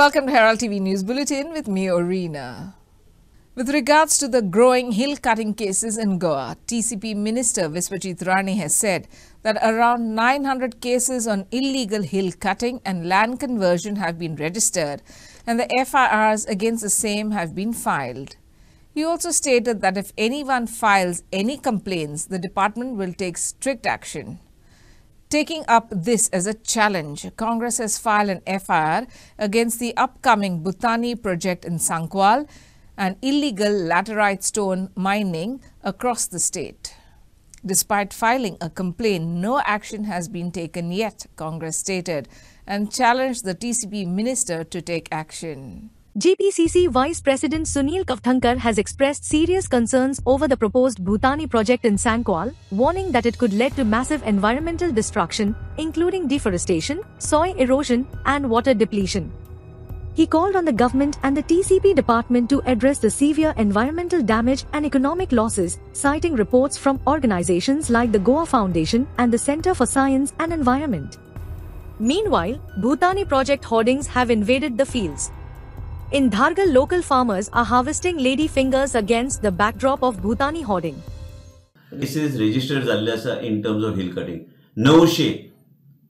welcome to Herald TV News Bulletin with me, Orina. With regards to the growing hill-cutting cases in Goa, TCP Minister Viswajit Rani has said that around 900 cases on illegal hill-cutting and land conversion have been registered, and the FIRs against the same have been filed. He also stated that if anyone files any complaints, the department will take strict action. Taking up this as a challenge, Congress has filed an FIR against the upcoming Bhutani project in Sankwal and illegal laterite stone mining across the state. Despite filing a complaint, no action has been taken yet, Congress stated, and challenged the TCP minister to take action. JPCC Vice President Sunil Kavthankar has expressed serious concerns over the proposed Bhutani project in Sankwal, warning that it could lead to massive environmental destruction, including deforestation, soil erosion, and water depletion. He called on the government and the TCP department to address the severe environmental damage and economic losses, citing reports from organizations like the Goa Foundation and the Center for Science and Environment. Meanwhile, Bhutani project hoardings have invaded the fields. In Dhargal, local farmers are harvesting lady fingers against the backdrop of Bhutani hoarding. This is registered in terms of hill cutting. 900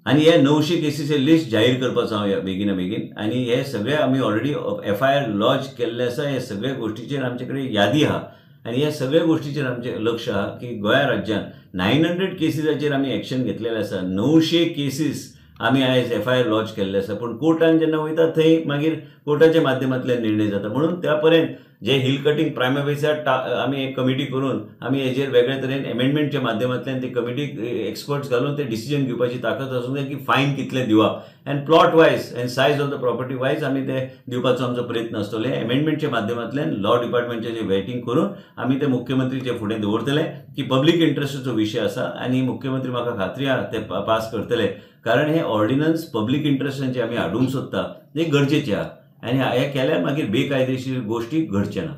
आणि हे 900 केसीचे list जाहीर करपाचो हांव बेगीन आणि हे सगळे आम्ही already FIR launch केल्ले आसा. हे सगळे गोष्टीचेर आमचे कडेन यादी आहा आणि ह्या सगळ्या गोष्टीचेर आमचे लक्ष आहा की गोंय राज्यात 900 केसीसाचेर आमी एक्शन घेतलेले आसा. 900 केसीस आमी आयज FIR लॉन्च केल्ले आसा, पण कोर्टान जेन्ना वयता थंय मागीर कोर्टाच्या माध्यमांतल्यान निर्णय जाता. म्हणून त्या पर्यंत जे हिल कटिंग प्रायमरी आमी एक कमिटी करून आमी हेजेर वेगळे तरेन अमेंडमेंटच्या माध्यमांतल्यान ती कमिटी एक्सपर्ट्स घालून ते डिसिजन घेवपाची ताकद आसूं जाय की फायन कितले दिवप and plot wise and size of the property wise आमी ते दिवपाचो आमचो प्रयत्न आसतलो. हे अमेंडमेंटच्या माध्यमांतल्यान लॉ डिपार्टमेंटचे जे वेटिंग करून आमी ते मुख्यमंत्रीचे फुडें दवरतले की पब्लीक इंट्रस्टाचो विशय आसा आणि मुख्यमंत्री म्हाका खात्री आहा ते पास करतले, कारण हे ऑर्डिनन्स पब्लीक इंट्रस्टान जे आमी हाडूंक सोदता ते गरजेचे आहा आणि हे केल्यार मागीर बेकायदेशीर गोष्टी घडचे ना.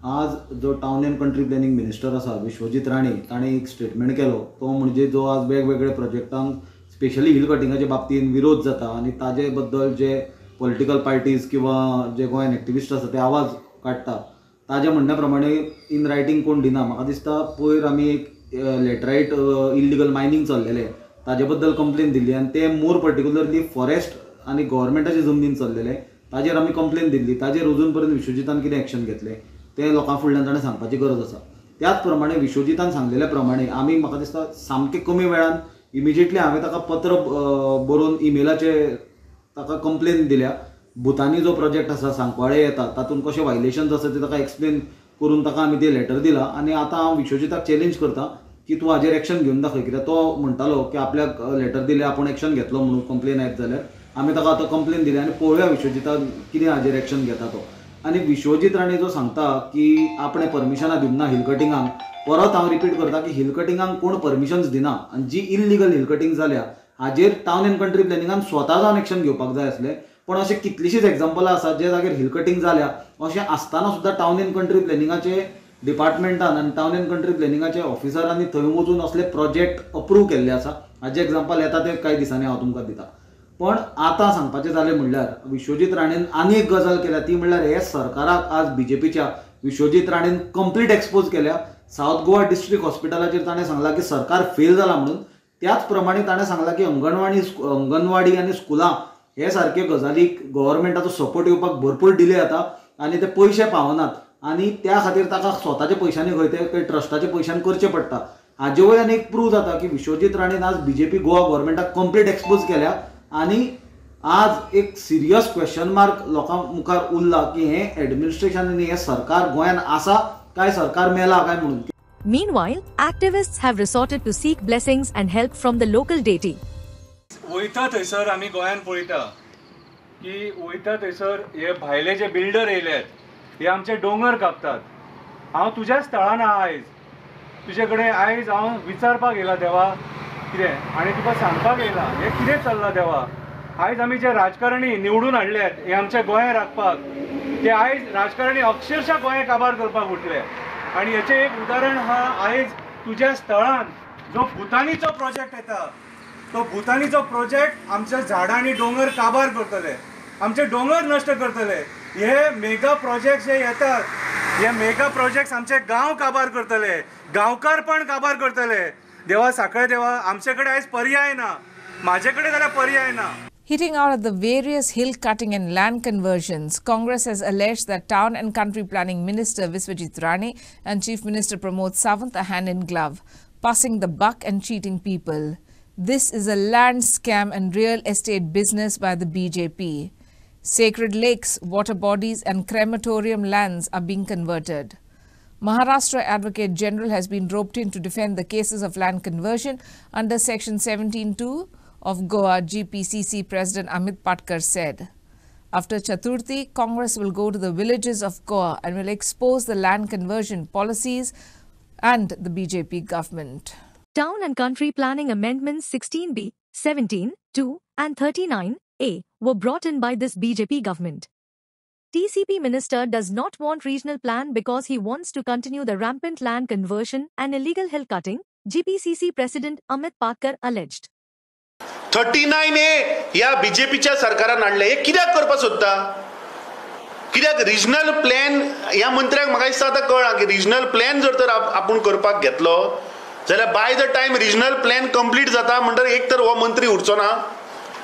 आज जो town and country planning minister आसा विश्वजीत राणे ताणें एक स्टेटमेंट केलो. तो म्हणजे जो आज वेगवेगळे प्रोजेक्टांक स्पेशली हिल कटिंगाच्या बाबतींत विरोध जाता आणि ताजे बद्दल जे पॉलिटिकल पार्टीज किंवा जे गोंयान एक्टिविस्ट आसा ते आवाज काडटा, ताजे म्हणण्या प्रमाणे इन रायटींग कोण दिना. म्हाका दिसता पयर आमी एक लॅटरायट इल्लिगल मायनिंग चल्लेलें ताजे बद्दल कंप्लेन दिल्ली आणि ते मोर पर्टिक्युलरली फॉरेस्ट आणि गव्हर्मेंटाचे जमनीन चल्लेले ताजेर आमी कंप्लेन दिल्ली. ताजेर अजून पर्यंत विश्वजितान कितें एक्शन घेतलें ते लोकां फुडल्यान ताणें सांगपाची गरज आसा. त्याच प्रमाणे विश्वजितान सांगलेल्या प्रमाणे आमी म्हाका दिसता सामके कमी वेळान इमिजिएटली हांवें ताका पत्र बरोवन इमेलाचे ताका कंप्लेन दिल्या. भुतानी जो प्रोजेक्ट आसा सांकवाळे येता तातूंत कशे वायलेशन्स आसा ते ताका एक्सप्लेन करून ताका आमी ते लेटर दिलां आणि आता हांव विश्वजिताक चॅलेंज करता की तूं हाजेर एक्शन घेवन दाखय. कित्याक तो म्हणटालो की आपल्याक लेटर दिले आपण एक्शन घेतलो म्हणून कंप्लेन येत जाल्यार आमी ताका आतां कंप्लेन दिली आणि पळोवया विश्वजितान कितें हाजेर एक्शन घेता तो. आणि विश्वजीत राणे जो सांगता की आपणे परमिशनां दिवना हिल कटिंगांक, परत हांव रिपीट करता की हिल कटिंगांक कोण परमिशन्स दिना आणि जी इल्लिगल हिल कटिंग जाल्या हाजेर टाउन एंड कंट्री प्लॅनिंगान स्वता जावन एक्शन घेवपाक जाय आसलें. पण अशे कितलीशीच एक्झाम्पलां आसात जे जाग्यार हिल कटिंग जाल्या अशें आसतना सुद्दां टाउन एंड कंट्री प्लॅनिंगाचे डिपार्टमेंटान आणि टाउन एंड कंट्री प्लॅनिंगाचे ऑफिसरांनी थंय वचून असले प्रोजेक्ट अप्रूव केल्ले आसा. हाजे एक्झाम्पल येता ते कांय दिसांनी हांव तुमकां दिता. पण आता सांगपाचें जालें म्हणल्यार विश्वजीत राणेन आनी एक गजाल केल्या ती म्हणल्यार हे सरकाराक आज बीजेपीच्या विश्वजीत राणेन कंप्लीट एक्सपोज केल्या. सावथ गोवा डिस्ट्रिक्ट हॉस्पिटलाचेर ताणें सांगला की सरकार फेल जाला म्हणून. त्याच प्रमाणे ताणें सांगला की अंगणवाडी आणि स्कुलां हे सारके गजालीक गव्हर्मेंटाचो सपोर्ट येवपाक भरपूर डिले जाता आणि ते पयशे पावनात आणि त्या खातीर ताका स्वताच्या पयशांनी खंय ते ट्रस्टाच्या पयशांनी करचें पडटा. हाजे वयल्यान एक प्रूव जाता की विश्वजीत राणेन आज बीजेपी गोवा गव्हर्मेंटाक कंप्लीट एक्सपोज केल्या आणि आज एक सिरियस क्वेश्चन मार्क लोकां मुखार उरला की हे एडमिनिस्ट्रेशन आणि हे सरकार गोंयान आसा काय सरकार मेला काय म्हणून. Meanwhile, activists have resorted to seek blessings and help from the local deity. वयता थंयसर आमी गोंयान पळयता की वयता थंयसर हे भायले जे बिल्डर येयल्यात हे आमचे दोंगर कापतात. हांव तुज्या स्थळान आयज तुजे कडेन आयज हांव विचारपाक येयला देवा कितें आनी तुका सांगपाक येयला हे कितें चल्लां देवा. आयज आमी जे राजकारणी निवडून हाडल्यात हे आमच्या गोंया राखपाक, ते आयज राजकारणी अक्षरशः गोंय काबार करपाक उठले. आणि हेचें एक उदाहरण हा आयज तुज्या स्थळान जो भुतानीचो प्रोजेक्ट येता तो भुतानीचो प्रोजेक्ट आमच्या झाडां आनी दोंगर काबार करतले. आमचे डोंगर नष्ट करतले. हे मेगा प्रोजेक्ट्स जे येतात, हे मेगा प्रोजेक्ट्स आमचे गांव काबार करतले, गांवकार पण काबार करतले. देवा साखळे देवा, आमचे कडेन आयज पर्याय ना, माझे कडेन जाल्यार पर्याय ना. Hitting out at the various hill cutting and land conversions, Congress has alleged that Town and Country Planning Minister Viswajit Rane and Chief Minister Pramod Sawant are hand in glove, passing the buck and cheating people. This is a land scam and real estate business by the BJP. Sacred lakes, water bodies and crematorium lands are being converted. Maharashtra Advocate General has been roped in to defend the cases of land conversion under Section 17(2) of Goa, GPCC President Amit Patkar said. After Chaturthi, Congress will go to the villages of Goa and will expose the land conversion policies and the BJP government. Town and Country Planning Amendments 16B, 17, 2, and 39A were brought in by this BJP government. TCP minister does not want regional plan because he wants to continue the rampant land conversion and illegal hill cutting, GPCC President Amit Patkar alleged. 39A या बीजेपीच्या सरकारान हाडले. हे कित्याक करपाक सोदता? कित्याक regional plan ह्या मंत्र्याक म्हाका दिसता आतां कळ्ळां की रिजनल प्लॅन जर तर आपूण करपाक घेतलो जाल्यार by the time regional plan complete जाता म्हणटकीर एक तर हो मंत्री उरचो ना,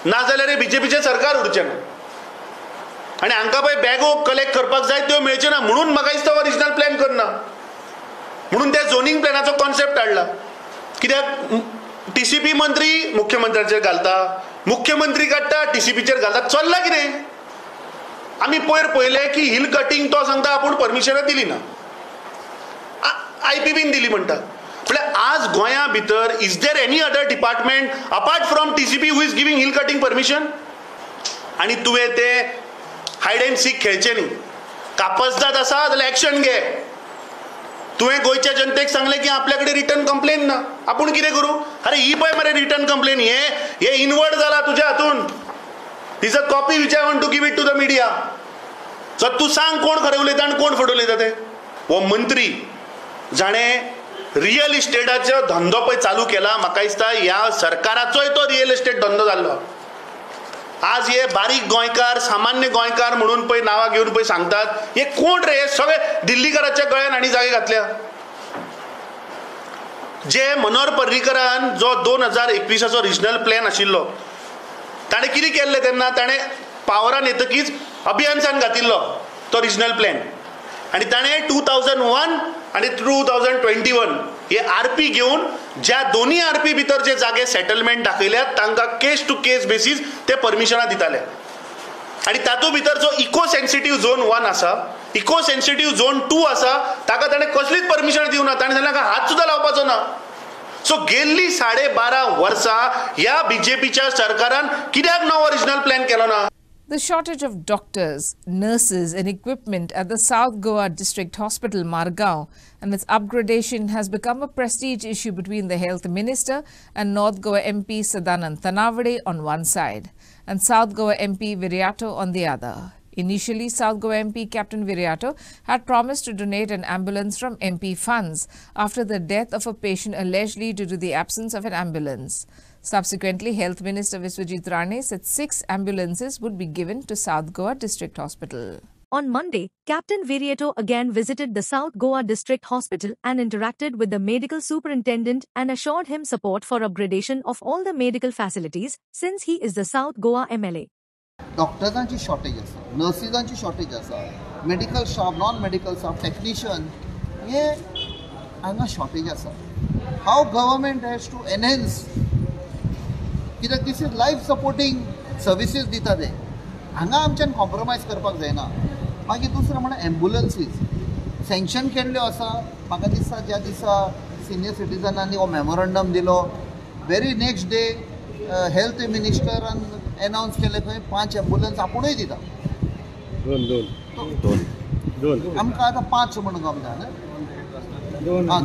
नाजाल्यार हे बीजेपीचें सरकार उरचें ना. आनी हांकां पळय बॅगो कलेक्ट करपाक जाय त्यो मेळच्यो ना, म्हणून म्हाका दिसता हो रिजनल प्लॅन करना. म्हणून त्या झोनिंग प्लॅनाचो कॉन्सेप्ट हाडला. कित्याक टीसीपी मंत्री मुख्यमंत्र्याचेर घालता, मुख्यमंत्री काडटा टीसीपीचेर घालता. चल्ला कितें? आमी पयलें की हिल कटिंग तो सांगता आपूण परमिशनच दिली ना, आयपीबीन दिली म्हणटा. म्हळ्यार आज गोंया भितर is there any other department apart from TCP who is giving hill cutting permission? आनी तुवें ते हायड एंड सीक खेळचें न्ही. कापसदाद आसा जाल्यार एक्शन घे. तुवें गोंयच्या जनतेक सांगलें की आपल्या कडेन रिटर्न कंप्लेन ना, आपूण कितें करूं? अरे ही पळय मरे रिटर्न कंप्लेन, हे इनवर्ट जाला तुज्या हातून. Is a copy which I want to give it to the media. So तूं सांग कोण खरें उलयता आनी कोण फट उलयता ते. हो मंत्री जाणें रियल इस्टेटाचो धंदो पळय चालू केला. म्हाका दिसता ह्या सरकाराचोय तो रियल इस्टेट धंदो जाल्लो. आज हे बारीक गोंयकार, सामान्य गोंयकार म्हणून पळय नांवां घेवन पळय सांगतात, हे कोण रे? हे सगळे दिल्लीकराच्या गळ्यान आनी जागे घातल्या. जे मनोहर पर्रीकरान जो 2021 रिजनल प्लॅन आशिल्लो, ताणें कितें केल्लें तेन्ना? ताणें पावरान येतकीच अभियानसान घातिल्लो तो रिजनल प्लॅन. आनी ताणें 2001 आनी 2021 हे आरपी घेवन ज्या दोन्ही आरपी भितर जे जागे सेटलमेंट दाखयल्यात तांकां केस टू केस बेसीस ते परमिशनां दिताले. आनी तातूंत भितर जो इको सेन्सिटीव झोन 1 आसा, इको सेन्सिटीव झोन 2 आसा, ताका ताणें कसलीच परमिशन दिवना. ताणें तांकां हात सुद्दां लावपाचो ना. सो गेल्ली 12.5 वर्सां ह्या बीजेपीच्या सरकारान कित्याक नवो रिजनल प्लॅन केलो ना? The shortage of doctors, nurses and equipment at the South Goa District Hospital, Margao, and its upgradation has become a prestige issue between the Health Minister and North Goa MP Sadanand Tanawade on one side and South Goa MP Viriato on the other. Initially, South Goa MP Captain Viriato had promised to donate an ambulance from MP funds after the death of a patient allegedly due to the absence of an ambulance. Subsequently, Health Minister Viswajit Rane said 6 ambulances would be given to South Goa District Hospital. On Monday, Captain Viriato again visited the South Goa District Hospital and interacted with the medical superintendent and assured him support for upgradation of all the medical facilities since he is the South Goa MLA. डॉक्टर्सांची shortage आसा, नर्सिसांची shortage आसा, medical staff, non medical staff, technician हे हांगा shortage आसा. How government has to enhance, कित्याक this is life supporting services दिता ते. हांगा आमच्यान कॉम्प्रोमायज करपाक जायना. मागीर दुसरें म्हळ्यार एम्बुलन्सीस सँक्शन केल्ल्यो आसा. म्हाका दिसता ज्या दिसा सिनियर सिटीजनांनी हो मेमोरंडम दिलो, वेरी नेक्स्ट डे हेल्थ मिनिस्टरान अनाउन्स केले खंय 5 एम्बुलन्स आपुणूय दिता. दोन आमकां आतां 5 म्हणून गमता न्हय.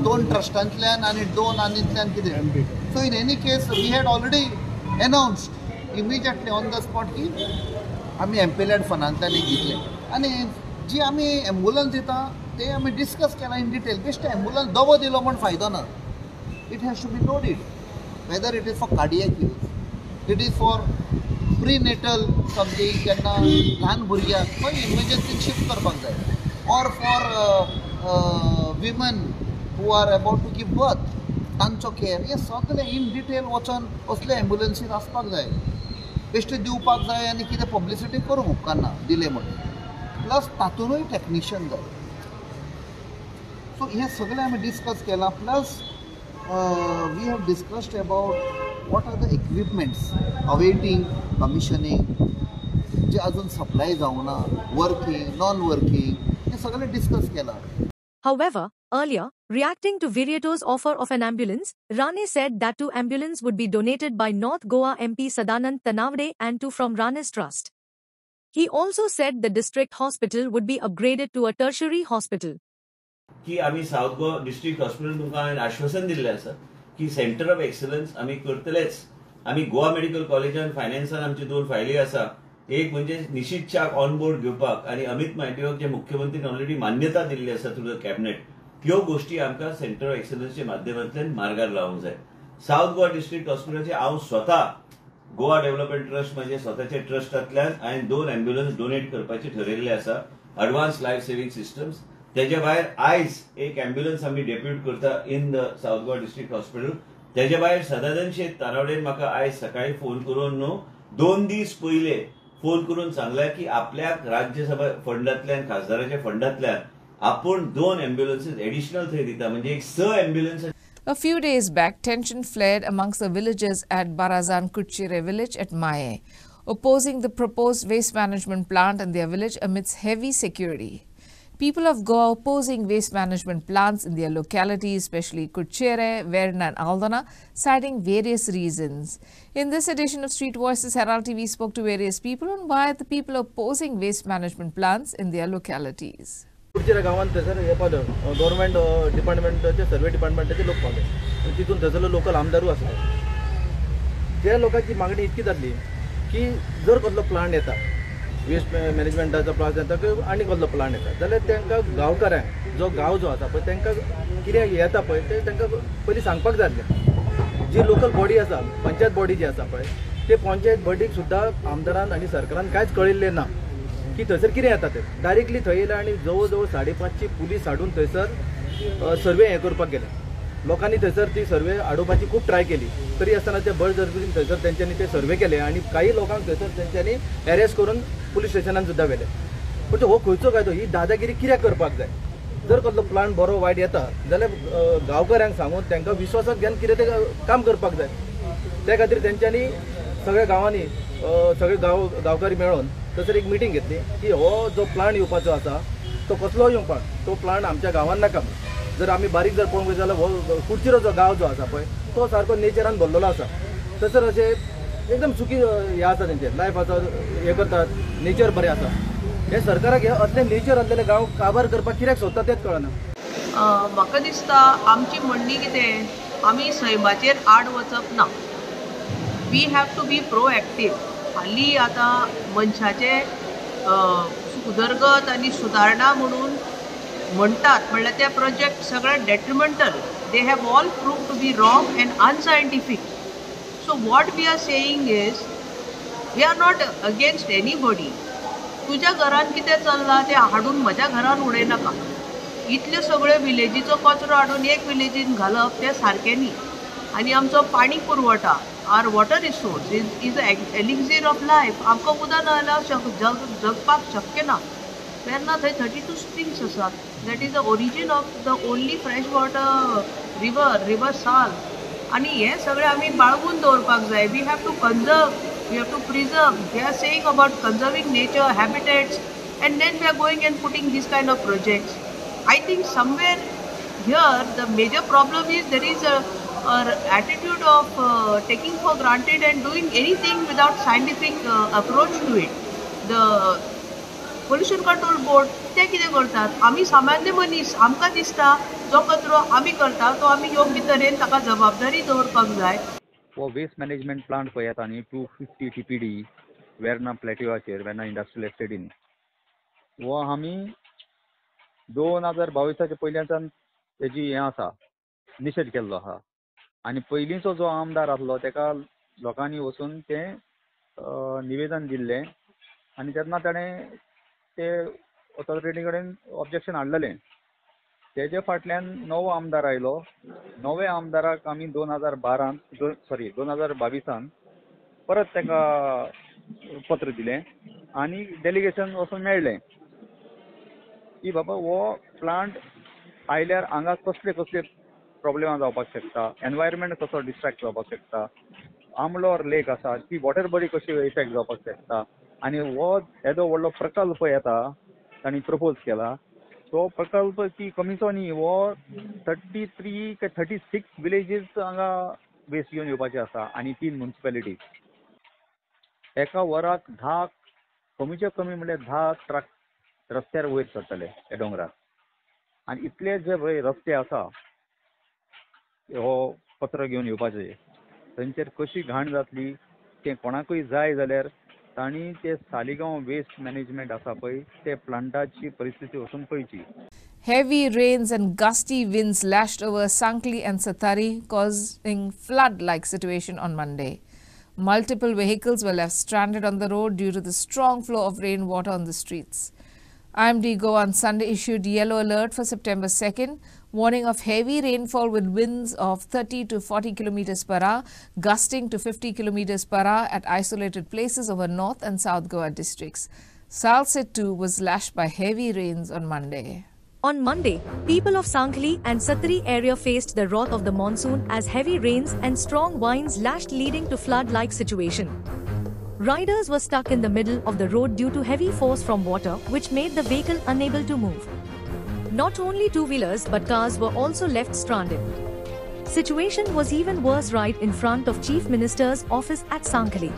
2 ट्रस्टांतल्यान आनी 2 आनींतल्यान कितें. So in any case we had already announced immediately on the spot की आमी एम्पेलॅड फंडांतल्यान दितले. आनी जी आमी एम्बुलन्स दिता ते आमी डिस्कस केला इन डिटेल. बेश्टे एम्बुलन्स दवो दिलो म्हण फायदो ना. It has to be loaded whether it is for cardiac use, it is for prenatal something केन्ना ल्हान भुरग्याक खंय इमर्जन्सीक शिफ्ट करपाक जाय or for women who are about to give birth तांचो केअर हे सगळें इन डिटेल वचोन असले एम्ब्युलन्सीन आसपाक जाय बेश्टे दिवपाक जाय आनी कितें पब्लिसिटी करूंक उपकारना दिले म्हणून प्लस तातूंतूय टेक्निशियन जाय सो हे सगळें आमी डिस्कस केलां plus we have discussed about what are the equipments awaiting commissioning जे अजून सप्लाय जावना वर्किंग नॉन वर्किंग हे सगळे डिस्कस केला. However, earlier, reacting to Vireeto's offer of an ambulance, Rane said that 2 ambulances would be donated by North Goa MP Sadanand Tanavade and 2 from Rane's trust. He also said the district hospital would be upgraded to a tertiary hospital. की आम्ही south Goa district hospital तुमकां आश्वासन दिल्लें आसा की centre of excellence आम्ही करतलेच. आम्ही Goa medical कॉलेजान फायनान्सान आमची 2 फायली आसा. एक म्हणजे निशीत च्याक ऑन बोर्ड घेवपाक आणि अमित माटेवाक जे मुख्यमंत्रीन ऑलरेडी मान्यता दिल्ली आसा थ्रू द कॅबिनेट ह्यो गोष्टी आमकां सेंटर ऑफ एक्सलन्सच्या माध्यमांतल्यान मार्गार लावंक जाय. साऊथ गोवा डिस्ट्रिक्ट हॉस्पिटलचे हांव स्वता गोवा डेव्हलपमेंट ट्रस्ट म्हणजे स्वताच्या ट्रस्टांतल्यान हांवें 2 एम्ब्युलन्स डोनेट करपाचे ठरयल्ले आसा. एडवान्स लायफ सेव्हिंग सिस्टम्स तेजे भायर आयज एक एम्ब्युलन्स आमी डेप्यूट करता in the south Goa district hospital. तेजे भायर सदानंद शेट तानावडेन म्हाका आयज सकाळी फोन करून 2 दीस पयले फोन करून सांगला की आपल्याक राज्यसभा फंडांतल्यान खासदाराच्या फंडांतल्यान आपूण 2 एम्ब्युलन्सीस एडिशनल थंय दिता म्हणजे एक 6 ambulance. A few days back, tension flared amongst the villagers at Barazan Kuchire village at Maye, opposing the proposed waste management plant in their village amidst heavy security. People of Goa opposing waste management plants in their localities, especially Kuchere, Verna and Aldana, citing various reasons. In this edition of Street Voices, Herald TV spoke to various people on why the people are opposing waste management plants in their localities. कुडचेरा गांवांत थंयसर हे Pawle government डिपार्टमेंटाचे सर्वे डिपार्टमेंटाचे लोक पावले आनी तितून थंयसरलो local आमदारूय आसले. त्या लोकांची मागणी इतकी जाल्ली की जर कसलो प्लांट येता वेस्ट मॅनेजमेंटाचो प्लांट येता आनी कसलो प्लांट येता जाल्यार तांकां गांवकारांक जो गांव जो आसा पळय तांकां कितें येता पळय ते तांकां पयलीं सांगपाक जाय आसलें. जी लोकल बॉडी आसा पंचायत बॉडी जी आसा पळय ते पंचायत बॉडीक सुद्दां आमदारान आनी सरकारान कांयच कळयल्लें ना की थंयसर कितें येता तें. डायरेक्टली थंय येयलें आनी जवळ जवळ 5:30 पुलीस हाडून थंयसर सर्वे हें करपाक गेले. लोकांनी थंयसर ती सर्वे हाडोवपाची खूब ट्राय केली तरी आसतना ते बळजबरीन थंयसर तेंच्यांनी ते सर्वे केले आनी काही लोकांक थंयसर तेंच्यांनी अरेस्ट करून पुलीस स्टेशनान सुद्दां व्हेले. पूण हो खंयचो कायदो ही दादागिरी कित्याक करपाक जाय. जर कसलो प्लांट बरो वायट येता जाल्यार गांवकारांक सांगून तांकां विश्वासाक घेवन कितें तें काम करपाक जाय. त्या खातीर तेंच्यांनी सगळ्या गांवांनी सगळे गांवकारी मेळून थंयसर एक मिटींग घेतली की हो जो प्लांट येवपाचो आसा तो कसलो येवपाक तो प्लांट आमच्या गांवांत नाका. जर आमी बारीक जर पळोवंक वयत जाल्यार हो कुडचिरो जो गांव जो आसा पळय तो सारको नेचरान भरलेलो आसा. थंयसर अशें एकदम सुखी हे आसा तेंचें लायफ आसा हे करतात नेचर बरें आसा. हे सरकाराक हे असले नेचर असलेले गांव काबार करपाक कित्याक सोदता तेंच कळना. म्हाका दिसता आमची म्हणणी कितें आमी सैमाचेर आड वचप ना. We have to be proactive. हालीं आतां मनशाचे उदरगत आनी सुदारणा म्हणून म्हणटात म्हणल्यार ते प्रोजेक्ट सगळे detrimental. They have all proved to be wrong and unscientific. So what we are saying is we are not against anybody. तुज्या घरान कितें चल्लां तें हाडून म्हज्या घरान उडयनाका. इतल्यो सगळ्यो विलेजीचो कचरो हाडून एक विलेजीन घालप तें सारकें न्ही. आनी आमचो पाणी पुरवठा our water resource is elixir of life. आमकां उदक ना जाल्यार जगपाक शक्य ना. वेर्ना थंय 32 स्प्रिंग्स आसात. That is the origin of the only fresh water river Sal. आनी हें सगळें आमी बाळगून दवरपाक जाय. We have to conserve, we have to preserve. We are saying about conserving nature habitats and then we are going and putting these kind of projects. I think somewhere here the major problem is there is a attitude of taking for granted and doing anything without scientific approach to it. The pollution control board ते कितें करतात आमी सामान्य मनीस आमकां दिसता जो कचरो आमी करता तो आमी योग्य तरेन ताका जबाबदारी दवरपाक जाय. वो वेस्ट मॅनेजमेंट प्लांट पळय येता न्ही 250 TPD वेर्ना प्लॅटिवाचेर वेर्ना इंडस्ट्रियल एस्टेटीन वो आमी 2022 पयल्याच्यान तेजी हें आसा निशेध केल्लो आहा. आनी पयलींचो जो आमदार आसलो तेका लोकांनी वचून तें निवेदन दिल्लें आनी तेन्ना ताणें ते ऑथॉरिटी कडेन ऑब्जेक्शन हाडलेलें. तेजे फाटल्यान नवो आमदार आयलो. नवे आमदाराक आमी 2022 परत ताका पत्र दिलें आनी डेलिगेशन वचून मेळ्ळें की बाबा हो प्लांट आयल्यार हांगा कसले कसले प्रॉब्लेमां जावपाक शकता, एनवायरमेंट कसो डिस्ट्रॅक्ट जावपाक शकता, आमलोर लेक आसा ती वॉटर बॉडी कशी इफेक्ट जावपाक शकता आनी हो येदो व्हडलो प्रकल्प येता तांणी प्रपोज केला. तो प्रकल्प की कमीचो न्ही, हो 33 ते 36 विलेजीस हांगा वेस्ट घेवन येवपाचे आसा आनी 3 म्युनिसिपॅलिटीज. एका वराक 10 कमीचे कमी म्हणल्यार 10 ट्रक रस्त्यार वयर सरतले त्या डोंगरार. आनी इतले जे पळय रस्ते आसा हो पत्र घेवन येवपाचे थंयचेर कशी घाण जातली तें कोणाकूय जाय जाल्यार तांणी ते सालिगांव वेस्ट मॅनेजमेंट आसा पळय ते प्लांटाची परिस्थिती वचून पळयची. Heavy rains and gusty winds lashed over Sankhli and Sathari, causing flood-like situation on Monday. Multiple vehicles were left stranded on the road due to the strong flow of rainwater on the streets. IMD Goa on Sunday issued yellow alert for September 2nd, warning of heavy rainfall with winds of 30 to 40 kilometers per hour, gusting to 50 kilometers per hour at isolated places over North and South Goa districts. Salset too was lashed by heavy rains on Monday. On Monday, people of Sankhli and Sathari area faced the wrath of the monsoon as heavy rains and strong winds lashed, leading to flood-like situation. Riders were stuck in the middle of the road due to heavy force from water, which made the vehicle unable to move. Not only two-wheelers but cars were also left stranded. Situation was even worse right in front of Chief Minister's office at Sankhli.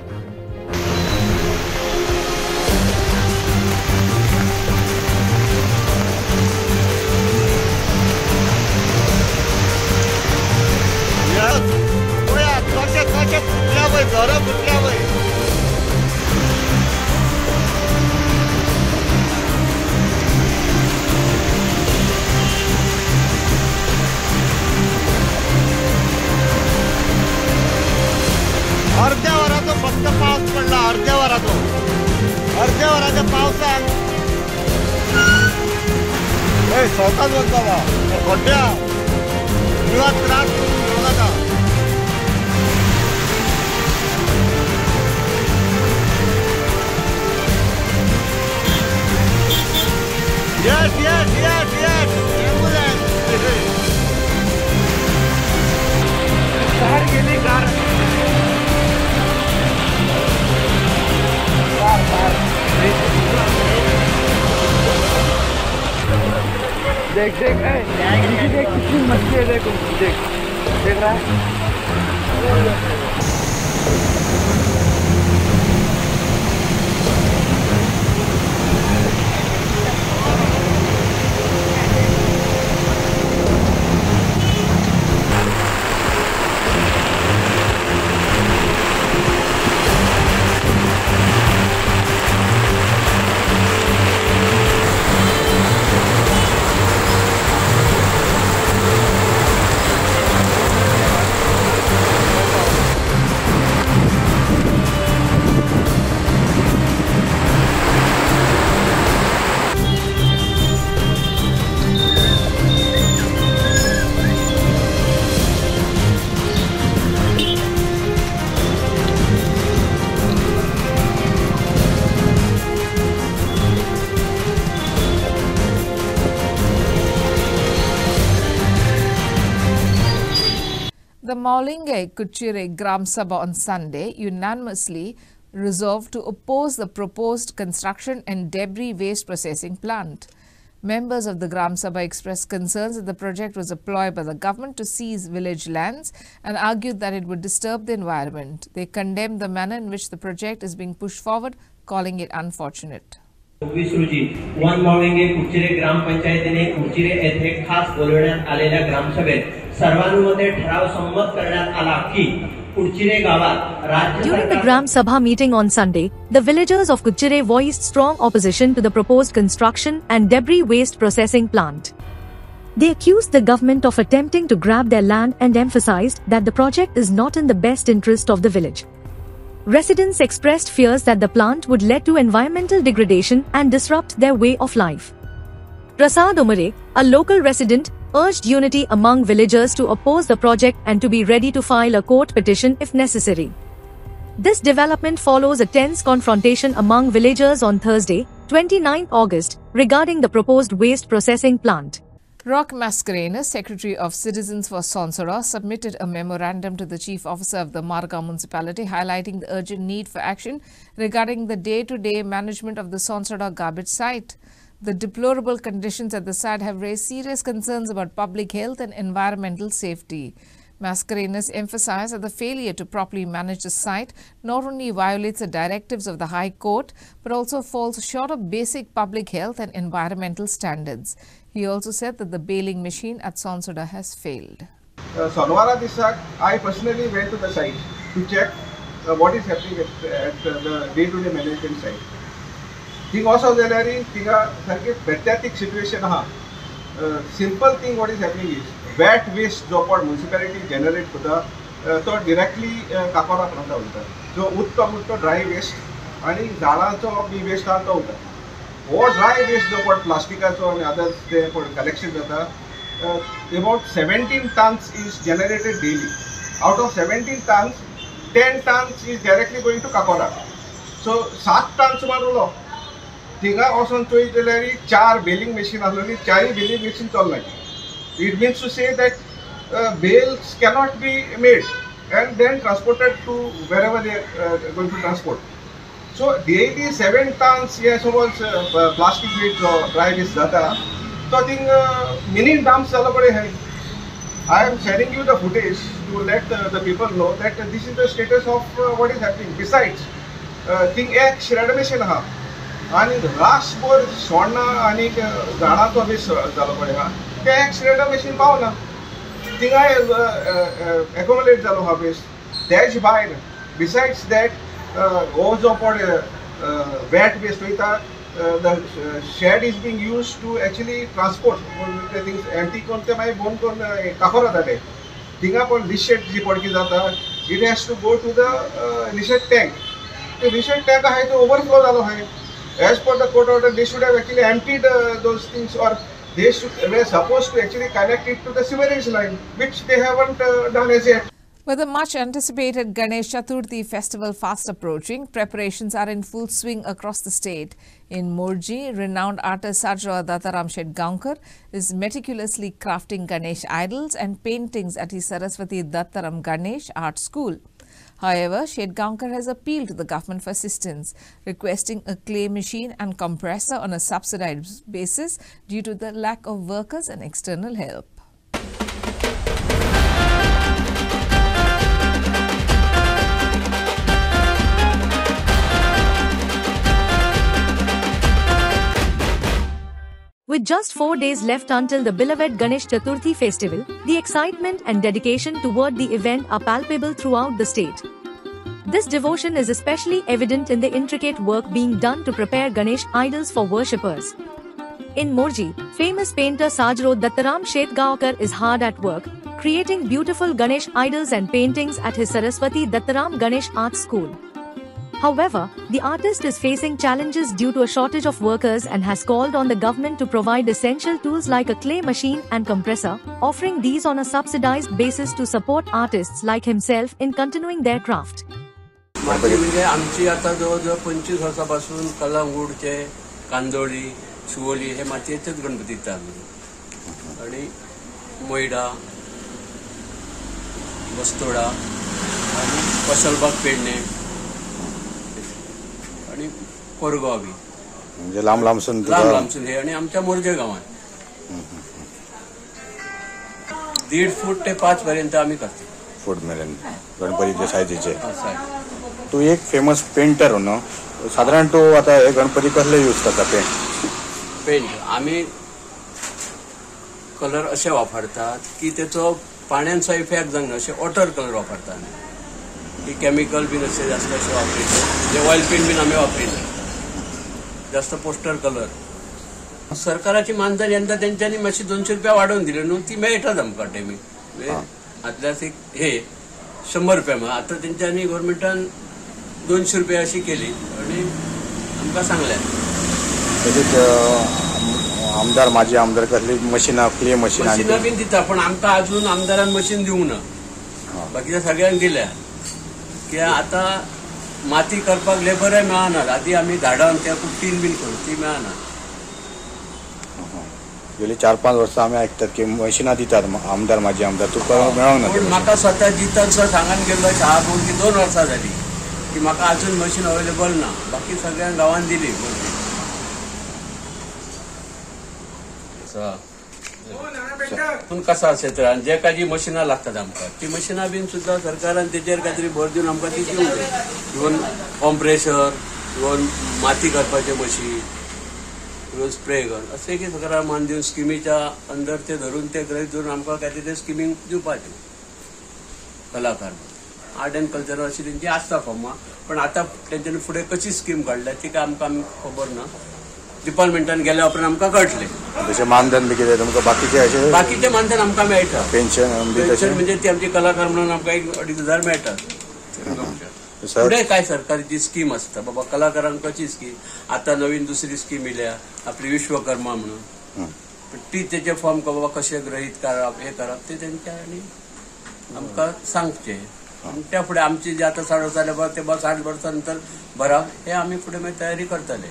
अर्ध्या वराचो फक्त पावस पडला. अर्ध्या वराच्या पावसाक स्वताच वचता बा खोड्या तुला त्रास करून घेऊ नाका. Yes. कार गेली कार. देख कितनी मछली है. देख रहा है. The Maulingai Kuchire Gram Sabha on Sunday unanimously resolved to oppose the proposed construction and debris waste processing plant. Members of the Gram Sabha expressed concerns that the project was a ploy by the government to seize village lands and argued that it would disturb the environment. They condemned the manner in which the project is being pushed forward, calling it unfortunate. 20 रोजी one मॉळिंगे Kudchire ग्रामपंचायतीने Kudchire येथे खास बोलवण्यात आलेल्या ग्रामसभेत सर्वानुमते ठराव संमत करण्यात आला की कुडचिरे गावात राज्य. During the Gram Sabha meeting on Sunday, the villagers of Kuchire voiced strong opposition to the proposed construction and debris waste processing plant. They accused the government of attempting to grab their land and emphasized that the project is not in the best interest of the village. residents expressed fears that the plant would lead to environmental degradation and disrupt their way of life. Prasad Umare, a local resident, urged unity among villagers to oppose the project and to be ready to file a court petition if necessary. This development follows a tense confrontation among villagers on Thursday, 29 August, regarding the proposed waste processing plant. Roch Mascarenhas, Secretary of Citizens for Sonsora, submitted a memorandum to the Chief Officer of the Margao Municipality highlighting the urgent need for action regarding the day-to-day management of the Sonsora garbage site. The deplorable conditions at the site have raised serious concerns about public health and environmental safety. Mascarenhas emphasized that the failure to properly manage the site not only violates the directives of the High Court but also falls short of basic public health and environmental standards. He also said that the baling machine at Sonsora has failed. Sonwara Disak, I personally went to the site to check what is happening at the day-to-day management site. Thing also there is a pathetic situation. Simple thing what is happening is wet waste जो पण municipality generate होता तो directly काकोरा पर्यंत होता जो उत्तम dry waste आणि झाडांचो B waste तो होता वो dry waste जो पण प्लास्टिकाचो आणि others ते पण collection जाता about 17 tons is generated daily. Out of 17 tons 10 tons is directly going to Kakora. So 7 tons मारुलो थिंगा वचून चोय जाल्यार 4 baling machine आसलोली 4 baling machine चलना. It means to say that bales cannot be made and then transported to wherever they are going to transport. So daily 7 tons yeah suppose plastic waste or dry waste data. So I think mini dumps chala pade hai. I am sharing you the footage to let the people know that this is the status of what is happening. Besides, thing एक shred machine हा आणि रासभर सोडना आणि झाडांचो waste जालो पडे हा ते एक shred machine पावना थिंगा accumulate जालो हा वेस्ट त्याच भायर besides that हो जो पडे wet waste वयता the shed is being used to actually transport the things empty करते मागीर बोन कोन काकोरा जाते थिंगा पण लिशेट जी पडकी जाता it has to go to the लिशेट tank. The लिशेट tank आहे तो overflow जालो आहे. As per the court order, they should have actually emptied those things, or they were supposed to actually connect it to the sewerage line, which they haven't done as yet. With the much anticipated Ganesh Chaturthi festival fast approaching, preparations are in full swing across the state. In Morji, renowned artist Sajro Dattaram Shedgaonkar is meticulously crafting Ganesh idols and paintings at his Saraswati Dattaram Ganesh Art School. However, Shedgaonkar has appealed to the government for assistance, requesting a clay machine and compressor on a subsidized basis due to the lack of workers and external help. With just 4 days left until the beloved Ganesh Chaturthi festival, the excitement and dedication toward the event are palpable throughout the state. This devotion is especially evident in the intricate work being done to prepare Ganesh idols for worshippers. In Morji, famous painter Sajro Dattaram Shedgaonkar is hard at work, creating beautiful Ganesh idols and paintings at his Saraswati Dattaram Ganesh Art School. However, the artist is facing challenges due to a shortage of workers and has called on the government to provide essential tools like a clay machine and compressor, offering these on a subsidized basis to support artists like himself in continuing their craft. म्हणजे आमची आता जवळजवळ 25 वर्षापासून कलंगूटचे कांदोळी शिवोली हे मातयेचेच गणपती येतात आणि मोयडा बस्तोडा आणि पसलबाग पेडणे आणि कोरगावी म्हणजे लांब लांबसून हे आणि आमच्या मोरजे गावात 1.5 फूट ते 5 पर्यंत आम्ही करतो फूट मेरेन गणपतीच्या सायझीचे. तू एक फेमस पेंटर हो ना, साधारण तो आता हे गणपती कसले यूज करता पेंट आम्ही कलर असे वापरतात की त्याचो पाण्याचा इफेक्ट जावंक असे वॉटर कलर वापरतात की केमिकल बीन असे जास्त असे वापरतात जे ऑइल पेंट बीन आम्ही वापरतात जास्त पोस्टर कलर. सरकाराची मानधन यंदा त्यांच्यानी मातशी 200 रुपया वाढवून दिले न्हू, ती मेळटात आमकां टेमी आदल्या हे 100 रुपया. आता त्यांच्यानी गव्हर्नमेंटान 200 रुपया अशी केली आणि आमकां सांगलें. तशेंच आमदार माजी आमदार कसली मशिनां मशिनां बीन दिता, पण आमकां अजून आमदारान मशीन दिवंक ना. बाकीच्या सगळ्यांक दिल्या. कित्याक आतां माती करपाक लेबरय मेळना. आदी आमी झाडां त्या कुट्टीन बीन करूं, ती मेळना. गेली 4-5 वर्सां आमी आयकतात की मशिनां दितात आमदार माजी आमदार, तुका मेळोंक ना. पण म्हाका स्वता दितात सांगान गेल्लो शाळा पळोवन की 2 वर्सां जाली की म्हाका अजून मशीन अवेलेबल ना. बाकी सगळ्यांक गांवांत दिली. पूण कसा क्षेत्रान जे काही मशिनां लागतात आमकां, ती मशिनां बीन सुद्दां सरकारान तेजेर काही तरी भर दिवन आमकां ती दिवंक जाय. इवन कॉम्प्रेशर, इवन माती करपाचें मशीन, इवन स्प्रे गन, अशें की सरकारान मान दिवन स्किमीच्या अंडर ते धरून ते गरज धरून आमकां काय ते स्किमींग दिवपाच्यो. कलाकार आर्ट एंड कल्चर अशी तेंची आसता फॉर्मां, पण आतां तेंच्यांनी फुडें कशी स्कीम काडल्या ती काय आमकां खबर ना. डिपार्टमेंटान गेल्या उपरांत आमकां कळटलें. जशें मानधन बी कितें तुमकां बाकीचें मानधन आमकां मेळटा. पेन्शन म्हणजे ती आमची कलाकार म्हणून आमकां 1-2,500 मेळटा. फुडें काय सरकाराची स्कीम आसता बाबा कलाकारांक कशी स्कीम. आतां नवीन दुसरी स्कीम येयल्या आपली विश्वकर्मा म्हणून, ती तेचे फॉर्म बाबा कशें ग्रहीत करप हे करप ते तेंच्यांनी आमकां सांगचें. त्या फुडें आमची जे आतां 60 वर्सां जाल्या ते 60 वर्सां नंतर भरप हे आमी फुडें मागीर तयारी करतले.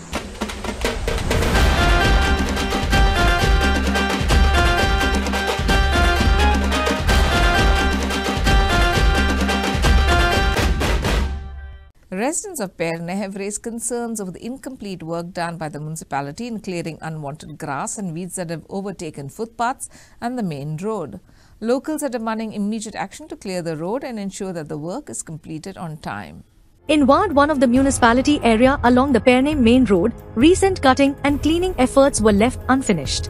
Residents of Perne have raised concerns over the incomplete work done by the municipality in clearing unwanted grass and weeds that have overtaken footpaths and the main road. Locals are demanding immediate action to clear the road and ensure that the work is completed on time. In Ward 1 of the municipality area along the Perne main road, recent cutting and cleaning efforts were left unfinished.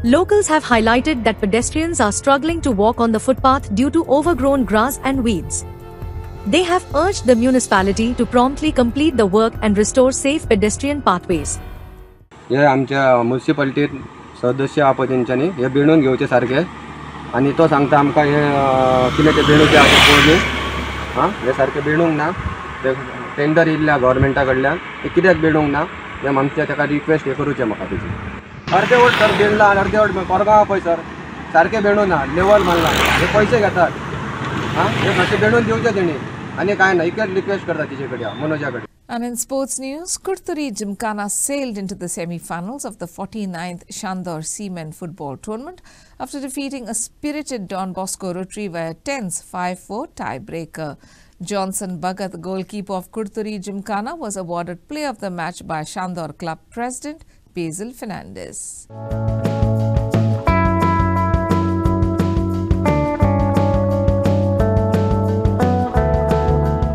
Locals have highlighted that pedestrians are struggling to walk on the footpath due to overgrown grass and weeds. They have urged the municipality to promptly complete the work and restore safe pedestrian pathways. हे आमच्या म्युनिसिपालिटीत सदस्य आहा तेंच्यांनी हे बिणून घेवचे सारखे आणि तो सांगता आमकां हे कितें ते बिणूचे आसा पळय हे सारखे बिणूंक ना. ते टेंडर येयल्ल्या गव्हर्मेंटा कडल्यान ते कित्याक बिणूंक ना हे आमचे ताका रिक्वेस्ट हे करूचे म्हाका तेजी. अर्दे वट सर बिणला आनी अर्दे वट कोरगांव पळय सर सारखे बिणूं ना, लेवल मारला, हे पयशे घेतात. हे मातशे बिणून दिवचे तेणी आणि काय ना. एकच रिक्वेस्ट करता तिचे कडेन मनोजा कडेन. And in sports news, Kurturi Gymkhana sailed into the semi-finals of the 49th Shandor Seamen Football Tournament after defeating a spirited Don Bosco Rotary via tense 5-4 tiebreaker. Johnson Bhagat, the goalkeeper of Kurturi Gymkhana, was awarded Player of the Match by Shandor Club President Basil Fernandez.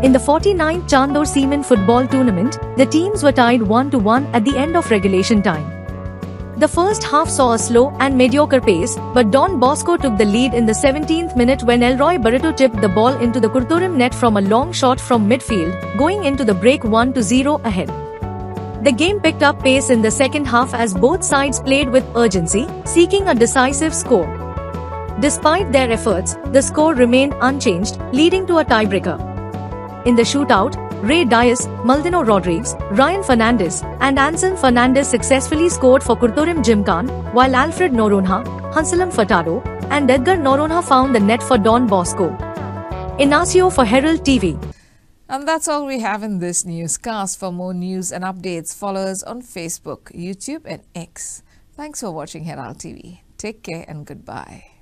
In the 49th Chandor Seamen Football Tournament, the teams were tied 1-1 at the end of regulation time. The first half saw a slow and mediocre pace, but Don Bosco took the lead in the 17th minute when Elroy Barreto tipped the ball into the Kurthuram net from a long shot from midfield, going into the break 1-0 ahead. The game picked up pace in the second half as both sides played with urgency, seeking a decisive score. Despite their efforts, the score remained unchanged, leading to a tiebreaker. In the shootout, Ray Dias, Maldino Rodriguez, Ryan Fernandez, and Anson Fernandez successfully scored for Kurthuram Gymkhana, while Alfred Noronha, Hansalam Furtado, and Edgar Noronha found the net for Don Bosco. Inacio for Herald TV. And that's all we have in this newscast. For more news and updates, follow us on Facebook, YouTube, and X. Thanks for watching Herald TV. Take care and goodbye.